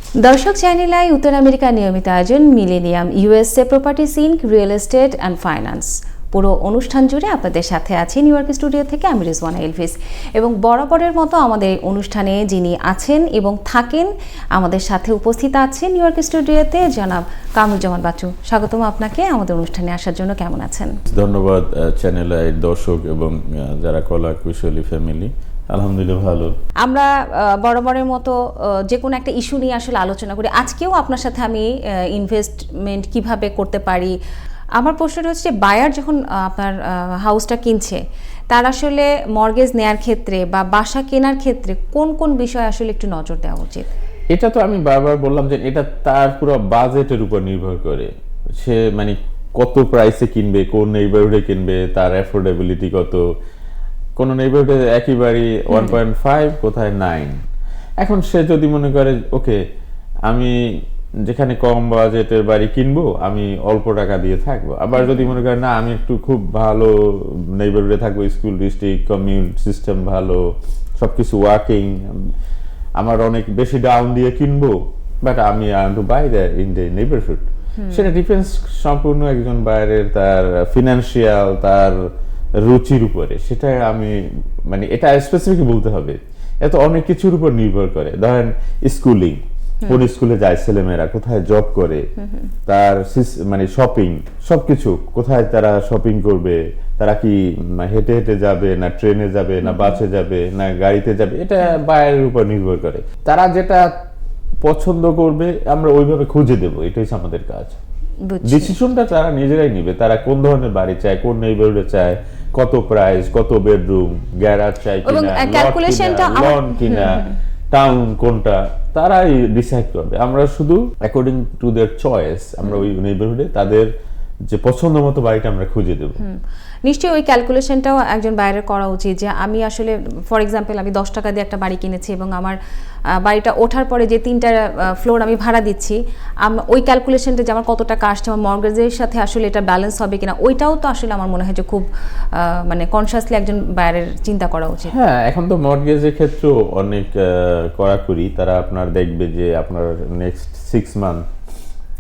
দর্শক channel I উত্তর আমেরিকার নিয়মিত আয়োজন millennium USA property sync real estate and finance. পুরো অনুষ্ঠান জুড়ে আপনাদের সাথে আছি নিউ ইয়র্ক স্টুডিও থেকে আমি রিজওয়ানা এলভিস, এবং বরাবরের মতো আমাদের অনুষ্ঠানে যিনি আছেন এবং থাকেন আমাদের সাথে উপস্থিত আছেন নিউ ইয়র্ক স্টুডিওতে জনাব কামরুজ্জামান বাচ্চু। স্বাগতম আপনাকে আমাদের অনুষ্ঠানে আসার জন্য। কেমন আছেন? ধন্যবাদ চ্যানেল আই দর্শক এবং যারা কলা কুশলী ফ্যামিলি। আলহামদুলিল্লাহ ভালো। আমরা বরাবরের মতো যে কোনো একটা ইস্যু নিয়ে আসলে আলোচনা করি। আজকেও আপনার সাথে আমি ইনভেস্টমেন্ট কিভাবে করতে পারি। আমার প্রশ্নটা হচ্ছে, বায়ার যখন আপনার হাউসটা কিনছে, তার আসলে মর্গেজ নেয়ার ক্ষেত্রে বা বাসা কেনার ক্ষেত্রে কোন কোন বিষয় আসলে একটু নজর দেওয়া উচিত? এটা তো আমি বারবার বললাম যে এটা তার পুরো বাজেটের উপর নির্ভর করে। সে মানে কত প্রাইসে কিনবে, কোন নেইবারহুডে কিনবে, তার অ্যাফোর্ডেবিলিটি কত। কোন নেইবারহুডে একেবারে 1.5, কোথায় 9। এখন সে যদি মনে করে ওকে আমি যেখানে কম বাজেটের বাড়ি কিনবো, আমি অল্প টাকা দিয়ে থাকবো। আবার যদি মনে করে না আমি একটু খুব ভালো নেইবারহুডে থাকবো, স্কুল ডিস্ট্রিক্ট, কমিউনিটি সিস্টেম ভালো, সবকিছু ওয়ার্কিং, আমার অনেক বেশি ডাউন দিয়ে কিনবো, বাট আমি to buy that in the neighbourhood, সেটা ডিপেন্ডস সম্পূর্ণ একজন বাইরের তার ফিনান্সিয়াল, তার রুচির উপরে। সেটা আমি মানে এটা স্পেসিফিক বলতে হবে। এত অনেক কিছুর উপর নির্ভর করে। ধরেন স্কুলিং, কোন স্কুলে যায় ছেলেমেয়েরা, কোথায় জব করে, তার মানে শপিং, সবকিছু কোথায় তারা শপিং করবে, তারা কি হেঁটে হেঁটে যাবে না ট্রেনে যাবে না বাসে যাবে না গাড়িতে যাবে, এটা বাইরের উপর নির্ভর করে। তারা যেটা পছন্দ করবে আমরা ওইভাবে খুঁজে দেব, এটাই আমাদের কাজ। ডিসিশনটা তারা নিজেরাই নিবে, তারা কোন ধরনের বাড়ি চায়, কোন নেইবারহুডে চায়, কত প্রাইস, কত বেডরুম, গ্যারাজ চাই কিনা, লন কিনা, টাউন কোনটা, তারাই ডিসাইড করবে। আমরা শুধু অ্যাকর্ডিং টু देयर চয়েস আমরা ওই নেইবারহুডে তাদের যে পছন্দ মতো বাড়িটা আমরা খুঁজে দেব। নিশ্চয়ই ওই ক্যালকুলেশনটাও একজন বাইরে করা উচিত, যে আমি আসলে ফর এক্সাম্পল আমি 10 টাকা দিয়ে একটা বাড়ি কিনেছি এবং আমার বাড়িটা ওঠার পরে যে 3টা ফ্লোর আমি ভাড়া দিচ্ছি, ওই ক্যালকুলেশনটা যে আমার কত টাকা আসছে, আমার মর্গেজের সাথে আসলে এটা ব্যালেন্স হবে কিনা, ওইটাও তো আসলে আমার মনে হয় যে খুব মানে কনসিয়াসলি একজন বাইরের চিন্তা করা উচিত। হ্যাঁ, এখন তো মর্গেজের ক্ষেত্রেও অনেক কড়াকড়ি। তারা আপনার দেখবে যে আপনার নেক্সট 6 মান্থ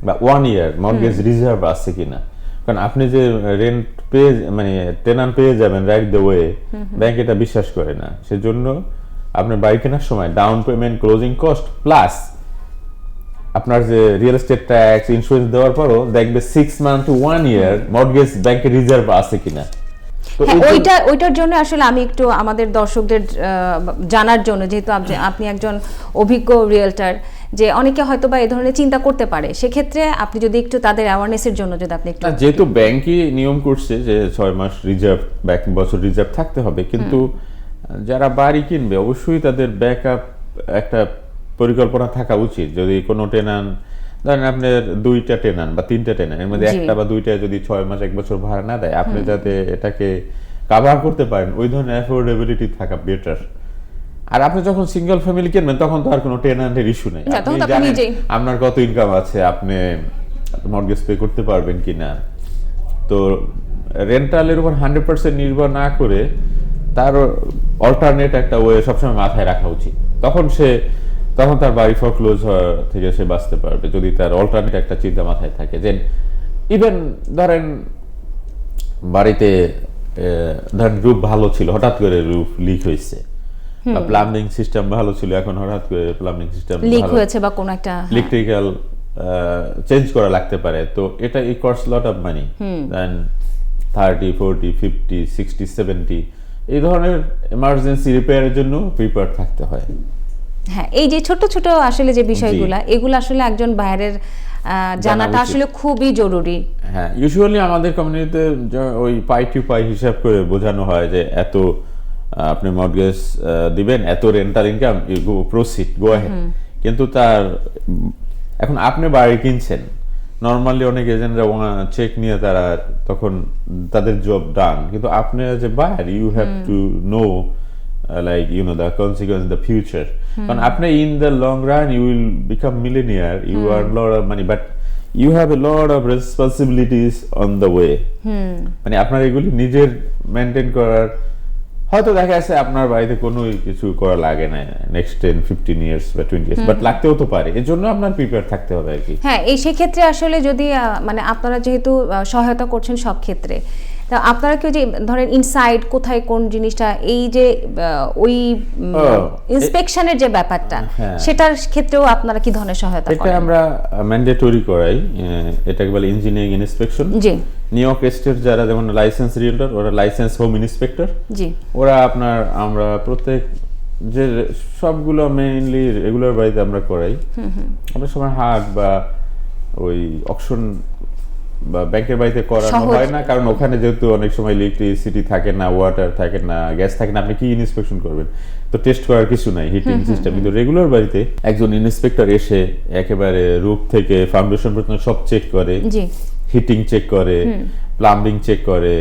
বা 1 ইয়ার মর্গেজ রিজার্ভ আছে কিনা। কারণ আপনি যে রেন্ট পেয়ে মানে টেনান্ট পেয়ে যাবেন রাইট দ্য ওয়ে, ব্যাংক এটা বিশ্বাস করে না। সেজন্য আপনার বাড়ি কেনার সময় down payment, closing cost plus আপনার যে রিয়েল এস্টেট ট্যাক্স, ইন্স্যুরেন্স দেওয়ার পরও দেখবে 6 মান্থ টু 1 ইয়ার মর্গেজ ব্যাংকের রিজার্ভ আছে কিনা। ওইটার জন্য আসলে আমি একটু আমাদের দর্শকদের জানার জন্য, যেহেতু আপনি একজন অভিজ্ঞ রিয়েলটার, যে অনেকে হয়তো বা এই ধরনের চিন্তা করতে পারে, সেক্ষেত্রে আপনি যদি একটু তাদের অ্যাওয়ারনেসের জন্য যদি আপনি একটু, যেহেতু ব্যাংকই নিয়ম করছে যে 6 মাস রিজার্ভ, ব্যাংক বছর রিজার্ভ থাকতে হবে, কিন্তু যারা বাড়ি কিনবে অবশ্যই তাদের ব্যাকআপ একটা পরিকল্পনা থাকা উচিত। যদি কোনো টেনান্ট, ধরেন আপনার 2টা টেনান্ট বা 3টা টেনান্ট, এর মধ্যে একটা বা 2টা যদি 6 মাস 1 বছর ভাড়া না দেয়, আপনি যাতে এটাকে কভার করতে পারেন, ওই ধরনের অ্যাফোর্ডেবিলিটি থাকা বেটার। আর আপনি যখন সিঙ্গেল ফ্যামিলি কিনবেন তখন তো আর কোনো টেনান্টের ইস্যু নেই। আপনি জানেন আপনার কত ইনকাম আছে, আপনি মর্গেজ পে করতে পারবেন কিনা। তো রেন্টালের উপর 100% নির্ভর না করে তার অল্টারনেট একটা ওয়ে সবসময় মাথায় রাখা উচিত। তখন তার বাড়ি ফরক্লোজ থেকে সে বাঁচতে পারবে, যদি তার অল্টারনেট একটা চিন্তা মাথায় থাকে। যে ইভেন ধরেন বাড়িতে ধরেন রুফ ভালো ছিল, হঠাৎ করে রুফ লিক হয়েছে, বা প্লাম্বিং সিস্টেম ভালো ছিল, এখন হঠাৎ করে প্লাম্বিং সিস্টেম লিক হয়েছে বা কোন একটা ইলেকট্রিক্যাল চেঞ্জ করা লাগতে পারে। তো এটা ই কস্ট লট অফ মানি, দেন 30, 40, 50, 60, 70 এই ধরনের এমার্জেন্সি রিপেয়ারের জন্য প্রিপেয়ার থাকতে হয়। হ্যাঁ, এই যে ছোট ছোট আসলে যে বিষয়গুলো, এগুলো আসলে একজন বাইরের জানাটা আসলে খুবই জরুরি। হ্যাঁ, ইউজুয়ালি আমাদের কমিউনিটিতে ওই পাই টু পাই হিসাব করে বোঝানো হয় যে এত আপনি মর্গেজ দিবেন, এত rental income, you go proceed, go ahead. কিন্তু তার এখন আপনি বাড়ি কিনছেন, নরমালি অনেক এজেন্টরা চেক নিয়ে তারা তখন তাদের জব ডান, কিন্তু আপনি যে buyer you have to know like you know the consequence in the future. কারণ আপনি in the long run you will become millionaire, you earn a lot of money, but you have a lot of responsibilities on the way. মানে আপনার এগুলি নিজের maintain করার হয়তো দেখা যাচ্ছে আপনার বাড়িতে কোনো কিছু করা লাগে না নেক্সট 10-15 ইয়ার্স বা 20 ইয়ার্স, বাট লাগতেও তো পারে, এর জন্য আপনার প্রিপেয়ার থাকতে হবে আর কি। হ্যাঁ, এই সেক্ষেত্রে আসলে যদি মানে আপনারা যেহেতু সহায়তা করছেন সব ক্ষেত্রে, তা আপনারা কি যে ধরেন ইনসাইড কোথায় কোন জিনিসটা এই যে ওই ইন্সপেকশনের যে ব্যাপারটা সেটার ক্ষেত্রেও আপনারা কি ধরনের সহায়তা করেন? এটা আমরা ম্যান্ডেটরি করাই, এটাকে বলে ইঞ্জিনিয়ারিং ইন্সপেকশন। জি। নিউ ইয়র্ক স্টেট যারা যেমন লাইসেন্স রিয়েলটর, ওরা লাইসেন্স হোম ইন্সপেক্টর, জি, ওরা আপনার আমরা প্রত্যেক যে সবগুলো মেইনলি রেগুলার বাড়িতে আমরা করাই। আমরা সময় হাট বা ওই অকশন বা ব্যাংকের বাড়িতে করানো হয় না, কারণ ওখানে যেহেতু অনেক সময় ইলেকট্রিসিটি থাকে না, ওয়াটার থাকে না, গ্যাস থাকে না, আপনি কি ইন্সপেকশন করবেন? তো টেস্ট করার কিছু নাই, হিটিং সিস্টেম। কিন্তু রেগুলার বাড়িতে একজন ইন্সপেক্টর এসে একেবারে রুফ থেকে ফাউন্ডেশন পর্যন্ত সব চেক করে, হিটিং চেক করে, প্লাম্বিং চেক করে,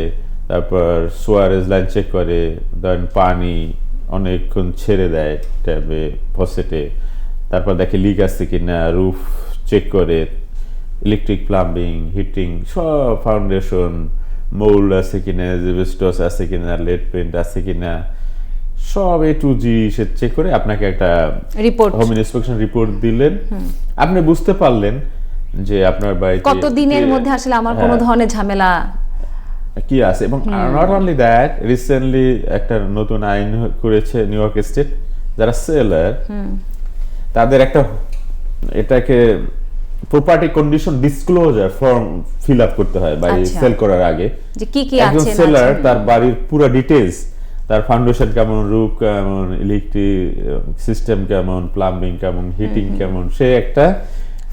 তারপর সোয়ারেজ লাইন চেক করে, দেন পানি অনেকক্ষণ ছেড়ে দেয় ট্যাবে ফসেটে, তারপর দেখে লিক আছে কিনা, রুফ চেক করে, ইলেকট্রিক, প্লাম্বিং, হিটিং, সব ফাউন্ডেশন, মোল্ড আছে কিনা, অ্যাসবেস্টস আছে কিনা, লেড পেইন্ট আছে কিনা, সব A to Z সে চেক করে আপনাকে একটা রিপোর্ট, হোম ইন্সপেকশন রিপোর্ট দিলেন। আপনি বুঝতে পারলেন যে আপনার বাড়িতে কত দিনের মধ্যে আসলে আমার কোনো ধরনের ঝামেলা কি আছে। এবং নট অনলি দ্যাট, রিসেন্টলি একটা নতুন আইন করেছে নিউ ইয়র্ক স্টেট, যারা সেলার তাদের একটা এটাকে property condition disclosure form fill up করতে হয় বাড়ি সেল করার আগে, যে কি কি একজন আছে সেলার তার বাড়ির পুরো ডিটেইলস, তার ফাউন্ডেশন কেমন, রুফ কেমন, ইলেকট্রিক সিস্টেম কেমন, প্লাম্বিং কেমন, হিটিং কেমন, সে একটা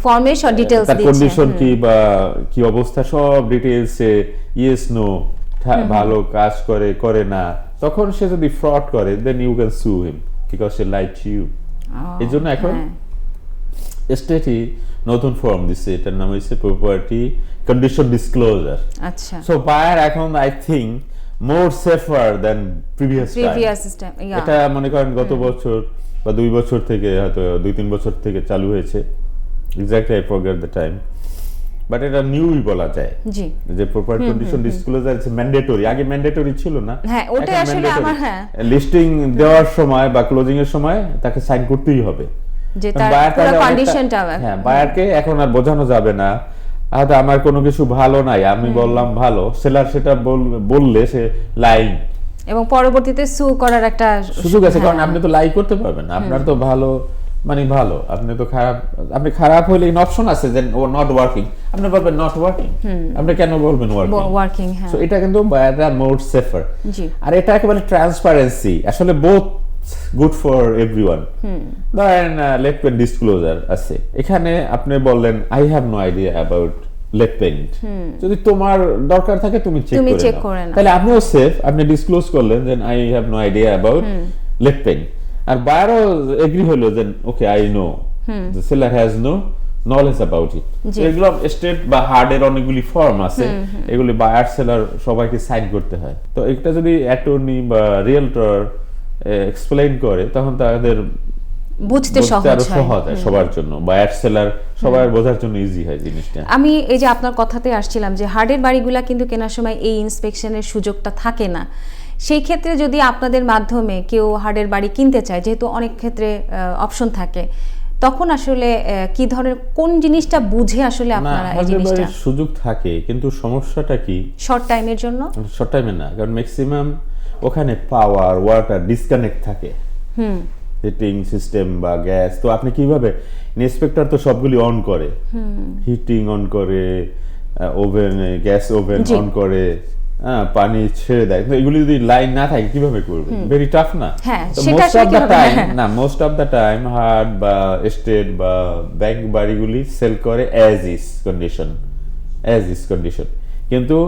ফর্মে সব ডিটেইলস তার দিচ্ছে, কন্ডিশন কি বা কি অবস্থা সব ডিটেইলসে ইয়েস নো, ভালো কাজ করে করে না, তখন সে যদি ফ্রড করে দেন you can sue him because সে লাইড টু ইউ। এই জন্য এখন স্টেটই নতুন ফর্ম দিচ্ছে, এটার নাম হচ্ছে প্রপার্টি কন্ডিশন ডিসক্লোজার। আচ্ছা, সো বায়ার এখন I think more safer than previous system. এটা মনে করেন গত বছর বা 2 বছর থেকে, হয়তো 2-3 বছর থেকে চালু হয়েছে, exactly I forget the time, but এটা নিউই বলা যায় জি, যে property condition disclosure is mandatory. আগে ম্যান্ডেটরি ছিল না, হ্যাঁ ওটা আসলে আমার লিস্টিং দেওয়ার সময় বা ক্লোজিং এর সময় তাকে সাইন করতেই হবে, যে তার পুরো কন্ডিশনটা। হ্যাঁ, বায়ারকে এখন আর বোঝানো যাবে না হয়তো আমার কোনো কিছু ভালো নাই, আমি বললাম ভালো, সেলার সেটা বললে সে লাইং, এবং পরবর্তীতে সু করার একটা সুযোগ আছে, কারণ আপনি তো লাই করতে পারবেন না, আপনার তো ভালো মানে ভালো, আপনি তো খারাপ, আপনি খারাপ হলে ইন অপশন আছে যে ও নট ওয়ার্কিং, আপনি বলবেন নট ওয়ার্কিং, আপনি কেন বলবেন ওয়ার্কিং? হ্যাঁ, সো এটা কিন্তু বায়াররা মোর সেফার। জি, আর এটা একেবারে ট্রান্সপারেন্সি, আসলে বোথ গুড ফর এভরিওয়ান। ধরেন লেট পেইন্ট ডিসক্লোজার আছে, এখানে আপনি বললেন I have no idea about lead paint, যদি তোমার দরকার থাকে তুমি চেক করে নাও, তাহলে আপনিও সেফ, আপনি ডিসক্লোজ করলেন then I have no idea about lead paint, আর বায়ারও এগ্রি হলো যে okay I know the seller has no knowledge about it. এগুলো স্টেট বা হার্ডের অনেকগুলি ফর্ম আছে, এগুলি বায়ার সেলার সবাইকে সাইন করতে হয়। তো এটা যদি অ্যাটর্নি বা রিয়েলটর এক্সপ্লেইন করে তখন তাদের বুঝতে সহজ হয় সবার জন্য, বায়ার সেলার সবার বোঝার জন্য ইজি হয় জিনিসটা। আমি এই যে আপনার কথাতে আসছিলাম যে হার্ডের বাড়িগুলা কিন্তু কেনার সময় এই ইন্সপেকশনের সুযোগটা থাকে না, সেই ক্ষেত্রে যদি আপনাদের মাধ্যমে কেউ হার্ডের বাড়ি কিনতে চায়, যেহেতু অনেক ক্ষেত্রে অপশন থাকে, তখন আসলে কি ধরনের কোন জিনিসটা বুঝে আসলে আপনারা এই জিনিসটা? সুযোগ থাকে, কিন্তু সমস্যাটা কি শর্ট টাইমের জন্য, শর্ট টাইমে না, কারণ ম্যাক্সিমাম ওখানে পাওয়ার ওয়াটার ডিসকানেক্ট থাকে, হিটিং সিস্টেম বা গ্যাস, তো আপনি কিভাবে, ইন্সপেক্টর তো সবগুলি অন করে, হিটিং অন করে, ওভেন গ্যাস ওভেন অন করে, পানি ছেড়ে দেয়, তো এগুলি যদি লাইন না থাকে কিভাবে করবে? ভেরি টাফ না? Most of the time hard বা স্টেট বা ব্যাংক বাড়িগুলি সেল করে অ্যাজ ইজ কন্ডিশন, কিন্তু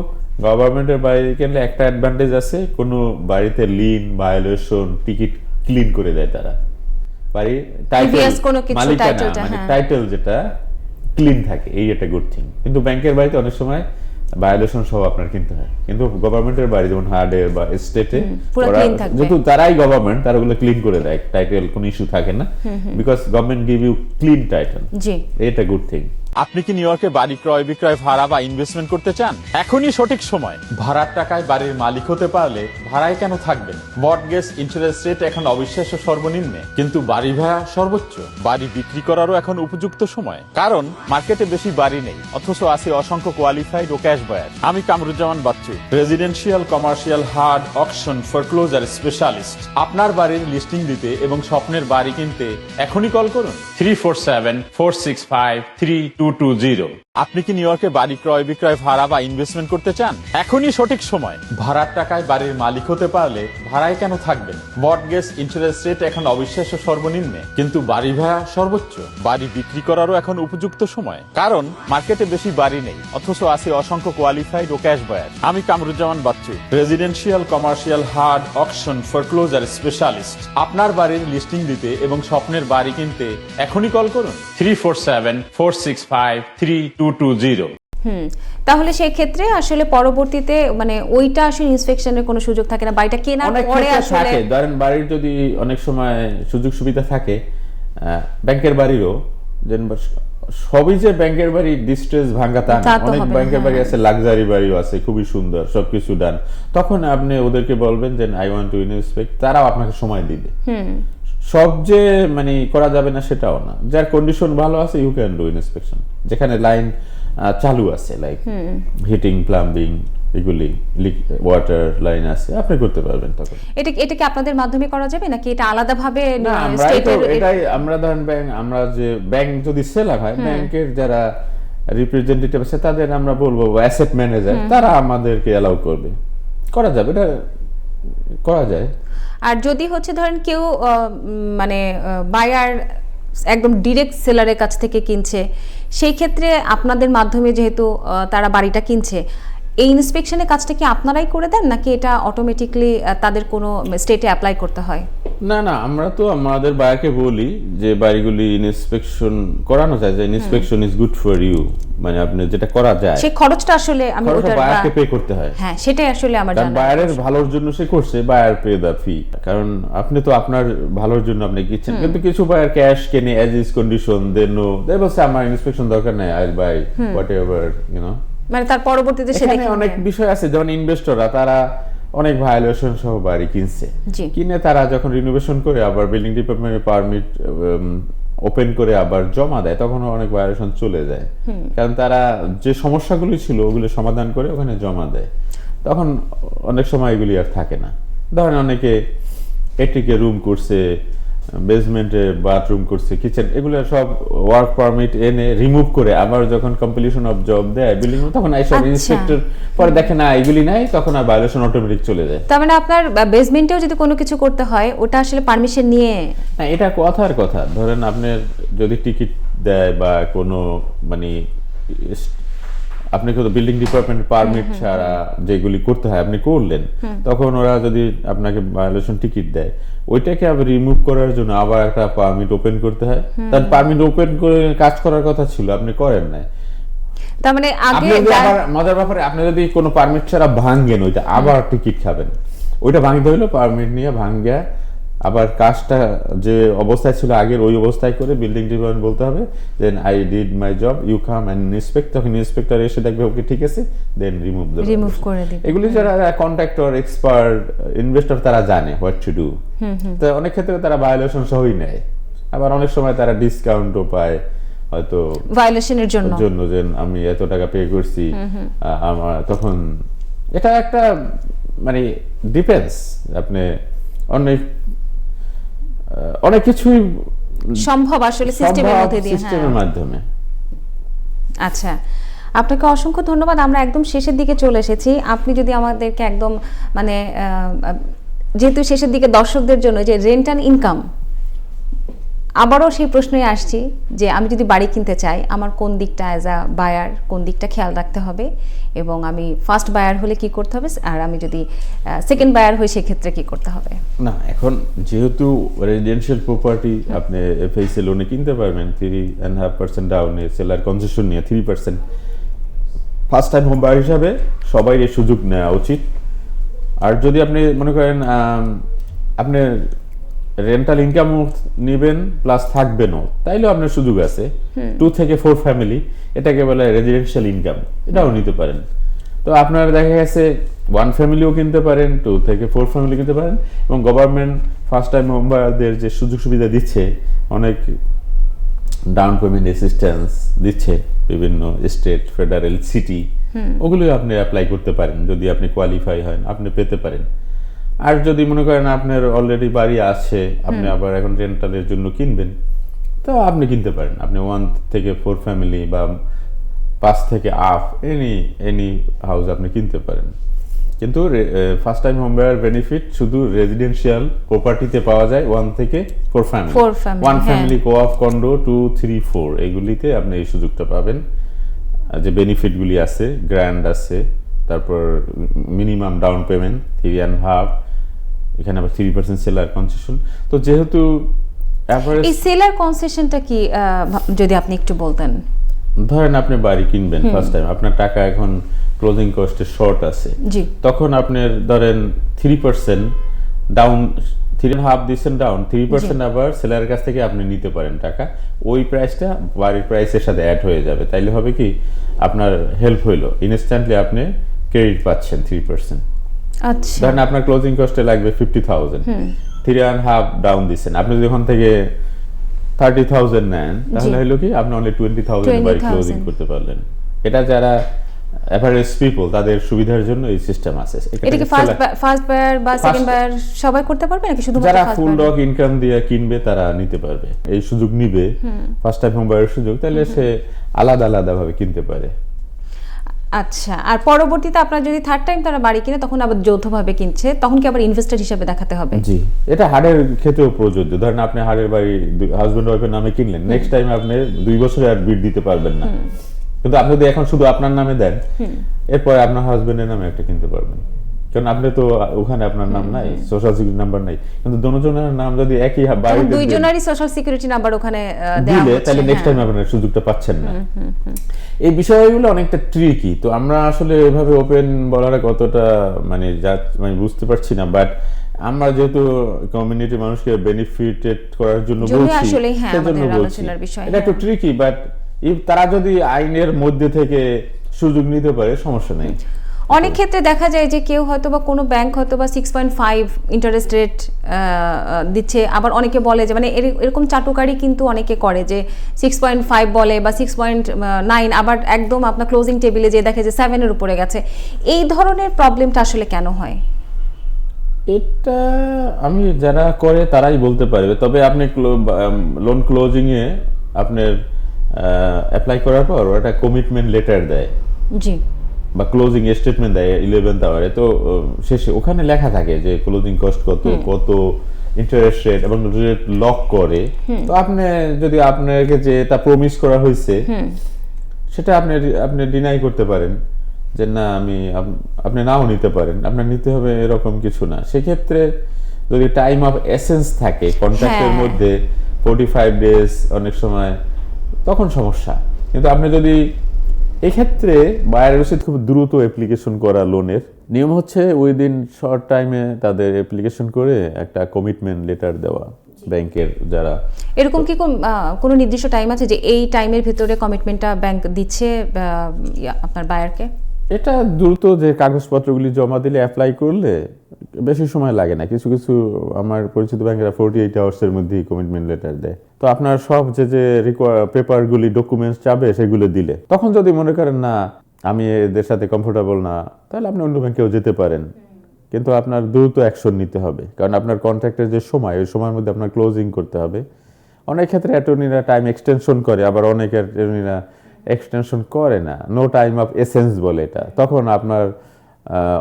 গভর্নমেন্টের বাড়ি কিনলে একটা অ্যাডভান্টেজ আছে, কোনো বাড়িতে লিন ভায়োলেশন টিকিট ক্লিন করে দেয় তারা, বাড়ি টাইটেল যেটা ক্লিন থাকে, এই একটা গুড থিং। কিন্তু ব্যাংকের বাড়িতে অনেক সময় ভায়োলেশন সহ আপনার কিনতে হয়, কিন্তু গভর্নমেন্টের বাড়ি যেমন হার্ডে বা স্টেটে যেহেতু তারাই গভর্নমেন্ট, তারা ওগুলো ক্লিন করে দেয়, টাইটেল কোনো ইস্যু থাকে না, because government give you clean title, এটা গুড থিং। আপনি কি নিউ ইয়র্কে বাড়ি ক্রয় বিক্রয় ভাড়া বা ইনভেস্টমেন্ট করতে চান? এখনই সঠিক সময়। ভাড়ার টাকায় বাড়ির মালিক হতে পারলে ভাড়ায় কেন থাকবেন? মর্টগেজ ইন্টারেস্ট রেট এখন অবিশ্বাস্য সর্বনিম্নে, কিন্তু বাড়ি ভাড়া সর্বোচ্চ। বাড়ি বিক্রি করারও এখন উপযুক্ত সময়, কারণ মার্কেটে বেশি বাড়ি নেই, অথচ আছে অসংখ্য কোয়ালিফাইড ও ক্যাশ বায়ার। আমি Kamruzzaman Bachchu, residential commercial hard auction foreclosure specialist. আপনার বাড়ির লিস্টিং দিতে এবং স্বপ্নের বাড়ি কিনতে এখনই কল করুন 347-465-3220। আপনি কি নিউ ইয়র্কে বাড়ি ক্রয় বিক্রয় ভাড়া বা ইনভেস্টমেন্ট করতে চান? এখনই সঠিক সময়। ভাড়ার টাকায় বাড়ির মালিক হতে পারলে ভাড়ায় কেন থাকবেন? মর্টগেজ ইন্টারেস্ট রেট এখন অবিশ্বাস্য সর্বনিম্নে, কিন্তু বাড়ি ভাড়া সর্বোচ্চ। বাড়ি বিক্রি করারও এখন উপযুক্ত সময়, কারণ মার্কেটে বেশি বাড়ি নেই, অথচ আছে অসংখ্য কোয়ালিফাইড ও ক্যাশ বায়ার। আমি Kamruzzaman Bachchu, residential commercial hard auction foreclosure specialist. আপনার বাড়ির লিস্টিং দিতে এবং স্বপ্নের বাড়ি কিনতে এখনই কল করুন 347-465-3220। তাহলে সেই ক্ষেত্রে আসলে পরবর্তীতে মানে ওইটা আসলে ইন্সপেকশনের কোনো সুযোগ থাকে না, বাড়িটা কেনার অনেক পরে ক্ষেত্রে আসলে থাকে। ধরেন বাড়ির যদি অনেক সময় সুযোগ সুবিধা থাকে, ব্যাংকের বাড়িরও, সবই যে ব্যাংকের বাড়ি ডিস্ট্রেস ভাঙা তা না। তা তো অনেক হবে, ব্যাংকের বাড়ি আছে, লাক্সারি বাড়িও আছে, খুবই সুন্দর, সবকিছু ডান। তখন আপনি ওদেরকে বলবেন যে আই ওয়ান্ট টু ইন্সপেক্ট, তারাও আপনাকে সময় দিবে। সব যে মানে করা যাবে না সেটাও না, যার কন্ডিশন ভালো আছে ইউ ক্যান ডু ইন্সপেকশন। যেখানে লাইন চালু আছে, লাইক হিটিং, প্লাম্বিং, এগুলি ওয়াটার লাইন আছে, আপনি করতে পারবেন। তখন এটা কি আপনাদের মাধ্যমে করা যাবে নাকি এটা আলাদাভাবে না, এটাই আমরা ধরেন আমরা যে ব্যাংক যদি সেলার হয়, ব্যাংকের যারা রিপ্রেজেন্টেটিভ আছে তাদের আমরা বলবো, অ্যাসেট ম্যানেজার, তারা আমাদেরকে অ্যালাউ করবে, করা যাবে, এটা করা যায়। আর যদি হচ্ছে ধরেন কেউ মানে বায়ার একদম ডিরেক্ট সেলারের কাছ থেকে কিনছে, সেই ক্ষেত্রে আপনাদের মাধ্যমে যেহেতু তারা বাড়িটা কিনছে, এই ইন্সপেকশনের কাজটা কি আপনারাই করে দেন নাকি এটা অটোমেটিকলি তাদের কোনো স্টেটে অ্যাপ্লাই করতে হয়? না না, আমরা তো আমাদের বায়ারকে বলি যে বাড়িগুলি ইন্সপেকশন করানো যায়, যে inspection is good for you, মানে আপনি যেটা করা যায় সেই খরচটা আসলে আমি ওটার বায়ারকে পে করতে হয়। হ্যাঁ, সেটাই আসলে আমার কারণ জানা। বায়ারের ভালোর জন্য সে করছে, বায়ার পে দ্য ফি, কারণ আপনি তো আপনার ভালোর জন্য আপনি কিনছেন। কিন্তু কিছু বায়ার ক্যাশ কেনে as is condition, then no, they বলছে আমার ইন্সপেকশন দরকার নাই, I will buy whatever, you know. মানে তার পরবর্তীতে সে দেখে অনেক বিষয় আছে, যেমন ইনভেস্টররা তারা অনেক ভায়োলেশন সহ বাড়ি কিনছে, কিনে তারা যখন রিনোভেশন করে আবার বিল্ডিং ডিপার্টমেন্টের পারমিট ওপেন করে আবার জমা দেয়, তখন অনেক ভায়োলেশন চলে যায়, কারণ তারা যে সমস্যাগুলি ছিল ওগুলো সমাধান করে ওখানে জমা দেয়, তখন অনেক সময় এগুলি আর থাকে না। ধরেন অনেকে এটিকে রুম করছে, বেসমেন্টে বাথরুম করছে, কিচেন, এগুলো সব ওয়ার্ক পারমিট এনে রিমুভ করে আবার যখন কমপ্লিশন অফ জব দেয় বিল্ডিং, তখন এইসব ইন্সপেক্টর পরে দেখে না এগুলি নাই, তখন আর ভায়োলেশন অটোমেটিক চলে যায়। তার মানে আপনার বেসমেন্টেও যদি কোনো কিছু করতে হয় ওটা আসলে পারমিশন নিয়ে না, এটা কথার কথা। ধরেন আপনার যদি টিকিট দেয় বা কোনো মানে আপনি কোনো বিল্ডিং ডিপার্টমেন্ট পারমিট ছাড়া যেগুলি করতে হয় আপনি করলেন, তখন ওরা যদি আপনাকে ভায়োলেশন টিকিট দেয়, ওইটাকে আবার রিমুভ করার জন্য আবার একটা পারমিট ওপেন করতে হয়। তার পারমিট ওপেন করে কাজ করার কথা ছিল, আপনি করেন নাই। তার মানে আগে মজার ব্যাপারে, আপনি যদি কোনো পারমিট ছাড়া ভাঙেন, ওইটা আবার টিকিট খাবেন। ওইটা ভাঙতে হইলো পারমিট নিয়ে ভাঙ্গা আবার কাজটা যে অবস্থায় ছিল আগের ওই অবস্থায় করে বিল্ডিং ডিপার্টমেন্ট বলতে হবে then I did my job, you come and inspect. তখন ইন্সপেক্টর এসে দেখবে ওকে ঠিক আছে, দেন রিমুভ করে দিবে। এগুলি যারা কন্ট্রাক্টর, এক্সপার্ট, ইনভেস্টর, তারা জানে হোয়াট টু ডু। তো অনেক ক্ষেত্রে তারা ভায়োলেশন সহই নেয়, আবার অনেক সময় তারা ডিসকাউন্টও পায়, হয়তো ভায়োলেশনের জন্য যে আমি এত টাকা পে করছি আমার, তখন এটা একটা মানে ডিপেন্ডস, আপনি অনেক কিছুই সম্ভব আসলে সিস্টেমের মধ্যে দিয়ে, সিস্টেমের মাধ্যমে। আচ্ছা, আপনাকে অসংখ্য ধন্যবাদ। আমরা একদম শেষের দিকে চলে এসেছি। আপনি যদি আমাদেরকে একদম মানে যেহেতু শেষের দিকে দর্শকদের জন্য যে রেন্ট অ্যান্ড ইনকাম, আবারও সেই প্রশ্নই আসছি যে আমি যদি বাড়ি কিনতে চাই, আমার কোন দিকটা অ্যাজ আ বায়ার কোন দিকটা খেয়াল রাখতে হবে, এবং আমি ফার্স্ট বায়ার হলে কি করতে হবে, আর আমি যদি সেকেন্ড বায়ার হই সেক্ষেত্রে কি করতে হবে? না, এখন যেহেতু রেজিডেন্সিয়াল প্রপার্টি আপনি এফএসএ লোনে কিনতে পারবেন 3.5% ডাউনে, সেলার কনসেশন নিয়ে 3%। ফার্স্ট টাইম হোম বায়ার হিসাবে সবাই এই সুযোগ নেওয়া উচিত। আর যদি আপনি মনে করেন আপনি রেন্টাল ইনকামও নেবেন প্লাস থাকবেনও, তাইলেও আপনার সুযোগ আছে। 2 থেকে 4 ফ্যামিলি, এটাকে বলে রেজিডেন্সিয়াল ইনকাম, এটাও নিতে পারেন। তো আপনার দেখা গেছে 1 ফ্যামিলিও কিনতে পারেন, 2 থেকে 4 ফ্যামিলি কিনতে পারেন। এবং গভর্নমেন্ট ফার্স্ট টাইম হোমবায়ারদের যে সুযোগ সুবিধা দিচ্ছে, অনেক ডাউন পেমেন্ট অ্যাসিস্ট্যান্স দিচ্ছে বিভিন্ন স্টেট, ফেডারেল, সিটি, ওগুলো আপনি অ্যাপ্লাই করতে পারেন। যদি আপনি কোয়ালিফাই হন আপনি পেতে পারেন। আর যদি মনে করেন আপনার অলরেডি বাড়ি আছে, আপনি আবার এখন রেন্টালের জন্য কিনবেন, তো আপনি কিনতে পারেন। আপনি 1 থেকে 4 ফ্যামিলি বা 5 থেকে আপ এনি হাউস আপনি কিনতে পারেন। কিন্তু first time home buyer benefit শুধু রেজিডেন্সিয়াল প্রপার্টিতে পাওয়া যায় 1 থেকে 4 ফ্যামিলি। 1 ফ্যামিলি কোঅপ, কন্ডো 2, 3, 4 এগুলিতে আপনি এই সুযোগটা পাবেন। যে বেনিফিটগুলি আছে, গ্র্যান্ড আছে, তারপর মিনিমাম ডাউন পেমেন্ট 3.5, এখানে আবার 3% সেলার কনসেশন। তো যেহেতু এই সেলার কনসেশনটা কি যদি আপনি একটু বলতেন। ধরেন আপনি বাড়ি কিনবেন ফার্স্ট টাইম, আপনার টাকা এখন ক্লোজিং কস্টে শর্ট আছে, তখন আপনার ধরেন 3% ডাউন, 3.5 দিচ্ছেন ডাউন, 3% আবার সেলারের কাছ থেকে আপনি নিতে পারেন টাকা। ওই প্রাইসটা বাড়ির প্রাইসের সাথে অ্যাড হয়ে যাবে। তাইলে হবে কি, আপনার হেল্প হইলো, ইনস্ট্যান্টলি আপনি ক্রেডিট পাচ্ছেন 3%। আচ্ছা, ধরেন আপনার ক্লোজিং কস্টে লাগবে 50,000, 3.5 ডাউন দিচ্ছেন। আপনি যদি ওখান থেকে 30,000 নেন, তাহলে হলো কি আপনি অনলি 20,000 বাড়ি ক্লোজিং করতে পারলেন। এটা যারা এভারেজ পিপল, তাদের সুবিধার জন্য এই সিস্টেম আছে। এটা কি ফার্স্ট বায়ার বা সেকেন্ড বায়ার সবাই করতে পারবে নাকি শুধু যারা ফুল ডক ইনকাম দিয়ে কিনবে তারা নিতে পারবে, এই সুযোগ নিবে ফার্স্ট টাইম হোম বায়ার সুযোগ, তাহলে সে আলাদা আলাদা ভাবে কিনতে পারে। আচ্ছা, আর পরবর্তীতে আপনার যদি থার্ড টাইম তারা বাড়ি কিনে তখন আবার যৌথভাবে কিনছে, তখন কি আবার ইনভেস্টর হিসেবে দেখাতে হবে? জি, এটা হাড়ের ক্ষেত্রেও প্রযোজ্য। ধরেন আপনি হাড়ের বাড়ি হাজবেন্ড ওয়াইফের নামে কিনলেন, নেক্সট টাইম আপনি 2 বছরে আর বিড দিতে পারবেন না। কিন্তু আপনি যদি এখন শুধু আপনার নামে দেন, এরপরে আপনার হাজবেন্ডের নামে একটা কিনতে পারবেন, কারণ আপনি তো ওখানে আপনার নাম নাই, সোশ্যাল সিকিউরিটি নাম্বার নাই। কিন্তু দুজনের নাম যদি একই বাড়িতে, দুইজনেরই সোশ্যাল সিকিউরিটি নাম্বার ওখানে দেওয়া দিলে, তাহলে নেক্সট টাইম আপনার সুযোগটা পাচ্ছেন না। এই বিষয়গুলো অনেকটা ট্রিকি। তো আমরা আসলে এভাবে ওপেন বলাটা কতটা মানে বুঝতে পারছি না, বাট আমরা যেহেতু কমিউনিটি মানুষকে বেনিফিটেড করার জন্য বলছি, সেজন্য বলছি এটা একটু ট্রিকি। বাট তারা যদি আইনের মধ্যে থেকে সুযোগ নিতে পারে, সমস্যা নেই। অনেক ক্ষেত্রে দেখা যায় যে কেউ হয়তো বা কোনো ব্যাংক হয়তো বা 6.5 ইন্টারেস্ট রেট দিচ্ছে, আবার অনেকে বলে যে মানে এরকম চাটুকারি কিন্তু অনেকে করে যে 6.5 বলে বা 6.9, আবার একদম আপনার ক্লোজিং টেবিলে যে দেখে যে 7 এর উপরে গেছে। এই ধরনের প্রবলেমটা আসলে কেন হয়? এটা আমি যারা করে তারাই বলতে পারবে। তবে আপনি লোন ক্লোজিং এ আপনার অ্যাপ্লাই করার পর একটা কমিটমেন্ট লেটার দেয়, জি, বা ক্লোজিং স্টেটমেন্ট দেয় 11th আওয়ারে। তো শেষে ওখানে লেখা থাকে যে ক্লোজিং কস্ট কত ইন্টারেস্ট রেট এবং রেট লক করে। তো আপনি যদি আপনাকে যে এটা প্রমিস করা হয়েছে সেটা আপনি ডিনাই করতে পারেন যে না, আপনি নাও নিতে পারেন, আপনার নিতে হবে এরকম কিছু না। সেক্ষেত্রে যদি টাইম অফ এসেন্স থাকে কন্ট্রাক্টের মধ্যে 45 ডেজ অনেক সময়, তখন সমস্যা। কিন্তু আপনি যদি এক্ষেত্রে বায়ারের উচিত খুব দ্রুত অ্যাপ্লিকেশন করা। লোনের নিয়ম হচ্ছে উইদিন শর্ট টাইমে তাদের অ্যাপ্লিকেশন করে একটা কমিটমেন্ট লেটার দেওয়া ব্যাংকের যারা। এরকম কি কোনো নির্দিষ্ট টাইম আছে যে এই টাইমের ভিতরে কমিটমেন্টটা ব্যাংক দিচ্ছে আপনার বায়ারকে? এটা দ্রুত যে কাগজপত্রগুলি জমা দিলে, অ্যাপ্লাই করলে বেশি সময় লাগে না। কিছু কিছু আমার পরিচিত ব্যাংকেরা 48 আওয়ার্সের মধ্যেই কমিটমেন্ট লেটার দেয়। তো আপনার সব যে পেপারগুলি, ডকুমেন্টস চাবে, সেগুলো দিলে, তখন যদি মনে করেন না আমি এদের সাথে কমফোর্টেবল না, তাহলে আপনি অন্য ব্যাংকেও যেতে পারেন। কিন্তু আপনার দ্রুত অ্যাকশন নিতে হবে, কারণ আপনার কন্ট্রাক্টের যে সময়, ওই সময়ের মধ্যে আপনার ক্লোজিং করতে হবে। অনেক ক্ষেত্রে অ্যাটর্নিরা টাইম এক্সটেনশন করে, আবার অনেক অ্যাটর্নিরা এক্সটেনশন করে না, নো টাইম অফ এসেন্স বলে এটা। তখন আপনার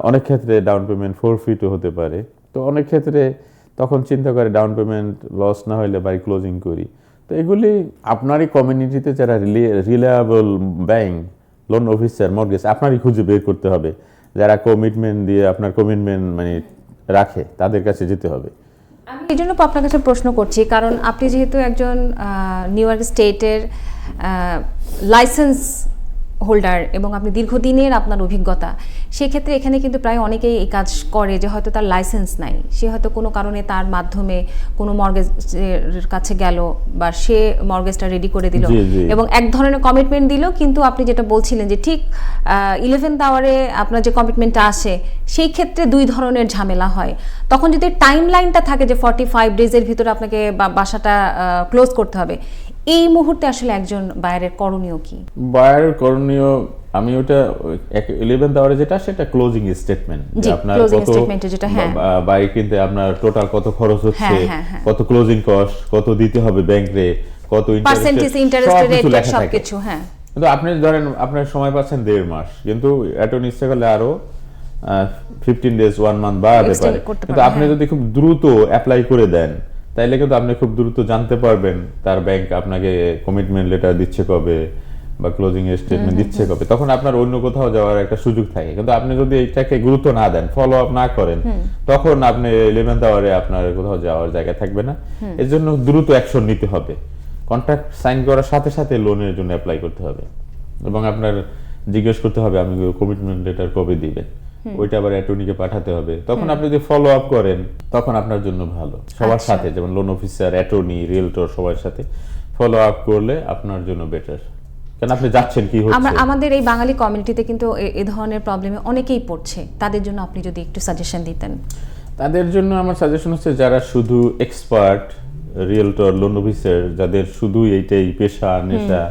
অনেক ক্ষেত্রে ডাউন পেমেন্ট ফোরফিটও হতে পারে। তো অনেক ক্ষেত্রে তখন চিন্তা করে ডাউন পেমেন্ট লস না হইলে বাড়ি ক্লোজিং করি। তো এগুলি আপনারই কমিউনিটিতে যারা reliable bank, loan officer, mortgage, আপনারই খুঁজে বের করতে হবে, যারা কমিটমেন্ট দিয়ে আপনার কমিটমেন্ট মানে রাখে, তাদের কাছে যেতে হবে। আমি এই জন্য আপনার কাছে প্রশ্ন করছি, কারণ আপনি যেহেতু একজন নিউ ইয়র্ক স্টেটের লাইসেন্স হোল্ডার এবং আপনি দীর্ঘদিনের আপনার অভিজ্ঞতা, সেক্ষেত্রে এখানে কিন্তু প্রায় অনেকেই এই কাজ করে যে হয়তো তার লাইসেন্স নাই, সে হয়তো কোনো কারণে তার মাধ্যমে কোনো মর্গেজের কাছে গেল বা সে মর্গেজটা রেডি করে দিল জি, জি। এবং এক ধরনের কমিটমেন্ট দিল, কিন্তু আপনি যেটা বলছিলেন যে ঠিক 11th আওয়ারে আপনার যে কমিটমেন্টটা আসে সেই ক্ষেত্রে দুই ধরনের ঝামেলা হয়। তখন যদি টাইম লাইনটা থাকে যে 45 ডেজের ভিতরে আপনাকে বাসাটা ক্লোজ করতে হবে, এই মুহূর্তে আসলে একজন বায়ারের করণীয় কি? বায়ার করণীয়, আমি ওটা 11th আওয়ারে যেটা সেটা ক্লোজিং স্টেটমেন্ট, জি, যে আপনার closing কত statement এ যেটা, হ্যাঁ। বাড়ি কিনতে আপনার টোটাল কত খরচ হচ্ছে, হ্যাঁ, হ্যাঁ। কত ক্লোজিং কস্ট, কত দিতে হবে ব্যাংকে, কত পার্সেন্টেজ, ইন্টারেস্ট রেট, সবকিছু, হ্যাঁ। কিন্তু আপনি ধরেন আপনার সময় পাচ্ছেন 1.5 মাস, কিন্তু অ্যাটর্নি ইচ্ছা করলে আরো 15 ডেজ 1 মান্থ বাড়াতে Extend পারে। করতে কিন্তু পারে, আপনি হ্যাঁ। যদি খুব দ্রুত অ্যাপ্লাই করে দেন, তাইলে কিন্তু আপনি খুব দ্রুত জানতে পারবেন তার ব্যাংক আপনাকে কমিটমেন্ট লেটার দিচ্ছে কবে বা ক্লোজিং স্টেটমেন্ট দিচ্ছে কবে, তখন আপনার অন্য কোথাও যাওয়ার একটা সুযোগ থাকে। কিন্তু আপনি যদি এটাকে গুরুত্ব না দেন, ফলো আপ না করেন, তখন আপনি 11th আওয়ারে আপনার কোথাও যাওয়ার জায়গা থাকবে না। এর জন্য দ্রুত অ্যাকশন নিতে হবে। কন্ট্রাক্ট সাইন করার সাথে সাথে লোনের জন্য অ্যাপ্লাই করতে হবে এবং আপনার জিজ্ঞেস করতে হবে আমি কমিটমেন্ট লেটার কবে দিবেন, ওইটা আবার অ্যাটর্নিকে পাঠাতে হবে। তখন আপনি যদি ফলো আপ করেন তখন আপনার জন্য ভালো। সবার সাথে, যেমন লোন অফিসার, অ্যাটর্নি, রিয়েলটর, সবার সাথে ফলো আপ করলে আপনার জন্য বেটার। কারণ আপনি যাচ্ছেন কি হচ্ছে। আমাদের এই বাঙালি কমিউনিটিতে কিন্তু এই ধরনের প্রবলেমে অনেকেই পড়ছে, তাদের জন্য আপনি যদি একটু সাজেশন দিতেন। তাদের জন্য আমার সাজেশন হচ্ছে যারা শুধু এক্সপার্ট রিয়েলটর, লোন অফিসার, যাদের শুধু এইটাই পেশা নেশা,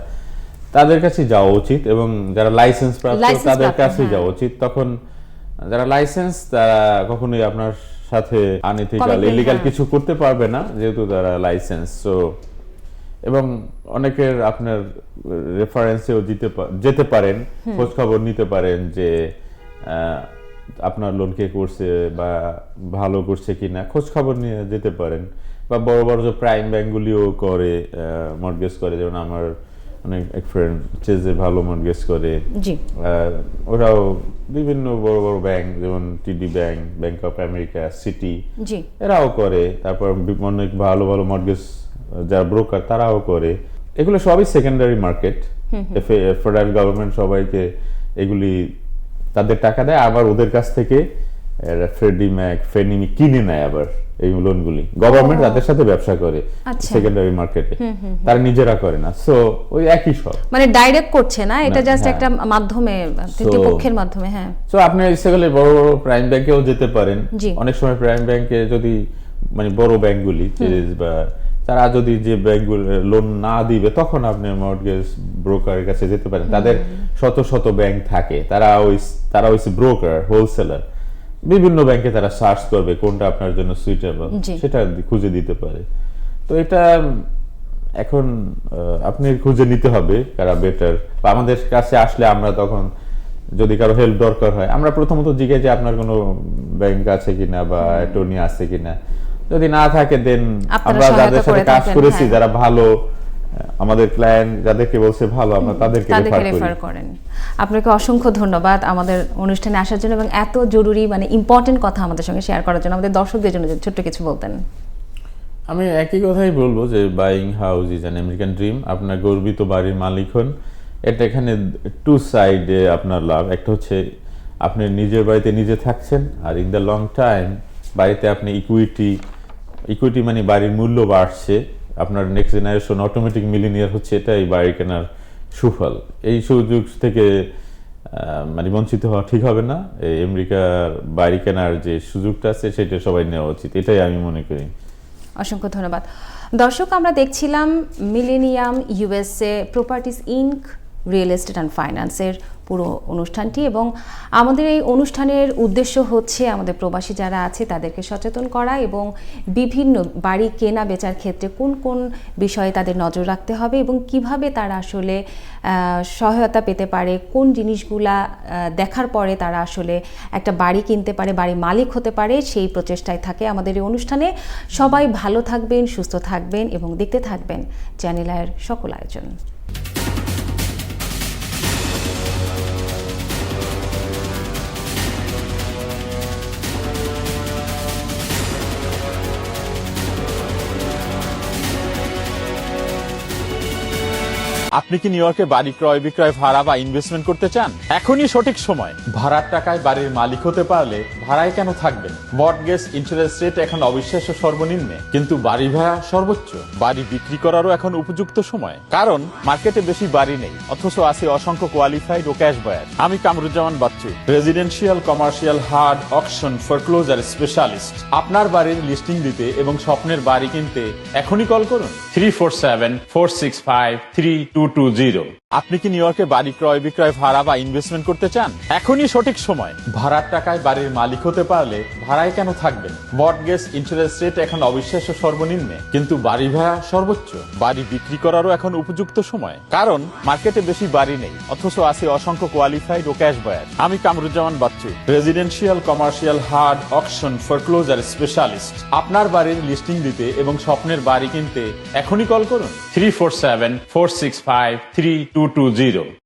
তাদের কাছে যাওয়া উচিত। এবং যারা লাইসেন্স প্রাপ্ত তাদের কাছে যাওয়া উচিত। তখন যারা লাইসেন্স, তারা কখনোই আপনার সাথে আনএথিক্যাল, ইলিগাল কিছু করতে পারবে না, যেহেতু তারা লাইসেন্স। সো এবং অনেকের আপনার রেফারেন্সেও যেতে পারেন, খোঁজ খবর নিতে পারেন যে আপনার লোন কে করছে বা ভালো করছে কিনা, খোঁজ খবর নিয়ে যেতে পারেন। বা বড় বড় যে প্রাইম ব্যাংকগুলিও করে, মর্টগেজ করে, যেমন আমার অনেক এক ফ্রেন্ড চেজে ভালো মর্টগেজ করে। জি, ওরাও বিভিন্ন বড় বড় ব্যাংক, যেমন TD bank, bank of America, Citi, জি, এরাও করে। তারপর অনেক ভালো ভালো মর্টগেজ যারা ব্রোকার, তারাও করে। এগুলো সবই সেকেন্ডারি মার্কেট। ফেডারেল গভর্নমেন্ট সবাইকে এগুলি তাদের টাকা দেয়, আবার ওদের কাছ থেকে ফ্রেডি ম্যাক, ফেনি কিনে নেয় আবার এই লোনগুলি। গভর্নমেন্ট তাদের সাথে ব্যবসা করে সেকেন্ডারি মার্কেটে, তারা নিজেরা করে না। সো ওই একই সব, মানে ডাইরেক্ট করছে না, এটা জাস্ট হ্যাঁ। একটা মাধ্যমে, তৃতীয় পক্ষের মাধ্যমে। হ্যাঁ। সো আপনি ইচ্ছে করলে বড় বড় প্রাইম ব্যাংকেও যেতে পারেন। জি। অনেক সময় প্রাইম ব্যাংকে যদি, মানে বড় ব্যাংকগুলি বা তারা যদি যে ব্যাংকগুলো লোন না দিবে, তখন আপনি মর্টগেজ ব্রোকারের কাছে যেতে পারেন। তাদের শত শত ব্যাংক থাকে, তারা হইছে ব্রোকার, হোলসেলার। বিভিন্ন ব্যাংকে তারা সার্চ করবে কোনটা আপনার জন্য সুইটেবল, সেটা খুঁজে দিতে পারে। তো এটা এখন আপনি খুঁজে নিতে হবে কারা বেটার। বা আমাদের কাছে আসলে আমরা তখন যদি কারো হেল্প দরকার হয়, আমরা প্রথমত জিজ্ঞাসা যে আপনার কোনো ব্যাংক আছে কিনা বা অ্যাটর্নি আছে কিনা। যদি না থাকে, দেন আমরা যাদের সাথে কাজ করেছি, যারা ভালো, আমাদের ক্লায়েন্ট যাদেরকে বলছে ভালো, আমরা তাদেরকে রেফার করেন। আপনাকে অসংখ্য ধন্যবাদ আমাদের অনুষ্ঠানে আসার জন্য এবং এত জরুরি, মানে ইম্পর্টেন্ট কথা আমাদের সঙ্গে শেয়ার করার জন্য। আমাদের দর্শকদের জন্য ছোট্ট কিছু বলতেন। আমি একই কথাই বলবো যে buying house is an American dream. আপনার গর্বিত বাড়ির মালিক হন। এটা এখানে টু সাইডে আপনার লাভ। একটা হচ্ছে আপনি নিজের বাড়িতে নিজে থাকছেন, আর ইন দ্য লং টাইম বাড়িতে আপনি ইকুইটি মানে বাড়ির মূল্য বাড়ছে। আপনার নেক্সট জেনারেশন অটোমেটিক মিলিনিয়ার হচ্ছে, এটা এই বাড়ি কেনার সুফল। এই সুযোগ থেকে মানে বঞ্চিত হওয়া ঠিক হবে না। এই আমেরিকার বাড়ি কেনার যে সুযোগটা আছে, সেটা সবাই নেওয়া উচিত, এটাই আমি মনে করি। অসংখ্য ধন্যবাদ। দর্শক, আমরা দেখছিলাম millennium USA properties Inc real estate and ফাইন্যান্সের পুরো অনুষ্ঠানটি, এবং আমাদের এই অনুষ্ঠানের উদ্দেশ্য হচ্ছে আমাদের প্রবাসী যারা আছে তাদেরকে সচেতন করা এবং বিভিন্ন বাড়ি কেনা বেচার ক্ষেত্রে কোন কোন বিষয়ে তাদের নজর রাখতে হবে এবং কিভাবে তারা আসলে সহায়তা পেতে পারে, কোন জিনিসগুলা দেখার পরে তারা আসলে একটা বাড়ি কিনতে পারে, বাড়ির মালিক হতে পারে, সেই প্রচেষ্টায় থাকে আমাদের এই অনুষ্ঠানে। সবাই ভালো থাকবেন, সুস্থ থাকবেন এবং দেখতে থাকবেন চ্যানেল আয়ের সকল আয়োজন। আপনি কি নিউ ইয়র্কে বাড়ি ক্রয় বিক্রয় ভাড়া বা ইনভেস্টমেন্ট করতে চান? এখনই সঠিক সময়। ভাড়ার টাকায় বাড়ির মালিক হতে পারলে ভাড়ায় কেন থাকবেন? মর্টগেজ ইন্টারেস্ট রেট এখন অবিশ্বাস্য সর্বনিম্নে, কিন্তু বাড়ি ভাড়া সর্বোচ্চ। বাড়ি বিক্রি করারও এখন উপযুক্ত সময়, কারণ মার্কেটে বেশি বাড়ি নেই, অথচ আছে অসংখ্য কোয়ালিফাইড ও ক্যাশ বায়ার। আমি Kamruzzaman Bachchu, residential, commercial, hard, auction, foreclosure specialist. আপনার বাড়ির লিস্টিং দিতে এবং স্বপ্নের বাড়ি কিনতে এখনই কল করুন 347-465-3220। আপনি কি নিউ ইয়র্কে বাড়ি ক্রয় বিক্রয় ভাড়া বা ইনভেস্টমেন্ট করতে চান? এখনই সঠিক সময়। ভাড়ার টাকায় বাড়ির মালিক হতে পারলে ভাড়ায় কেন থাকবেন? মর্টগেজ ইন্টারেস্ট রেট এখন অবিশ্বাস্য সর্বনিম্নে, কিন্তু বাড়ি ভাড়া সর্বোচ্চ। বাড়ি বিক্রি করারও এখন উপযুক্ত সময়, কারণ মার্কেটে বেশি বাড়ি নেই, অথচ আছে অসংখ্য কোয়ালিফাইড ও ক্যাশ বায়ার। আমি Kamruzzaman Bachchu, residential, commercial, hard, auction, foreclosure specialist. আপনার বাড়ির লিস্টিং দিতে এবং স্বপ্নের বাড়ি কিনতে এখনই কল করুন 347-465-3220।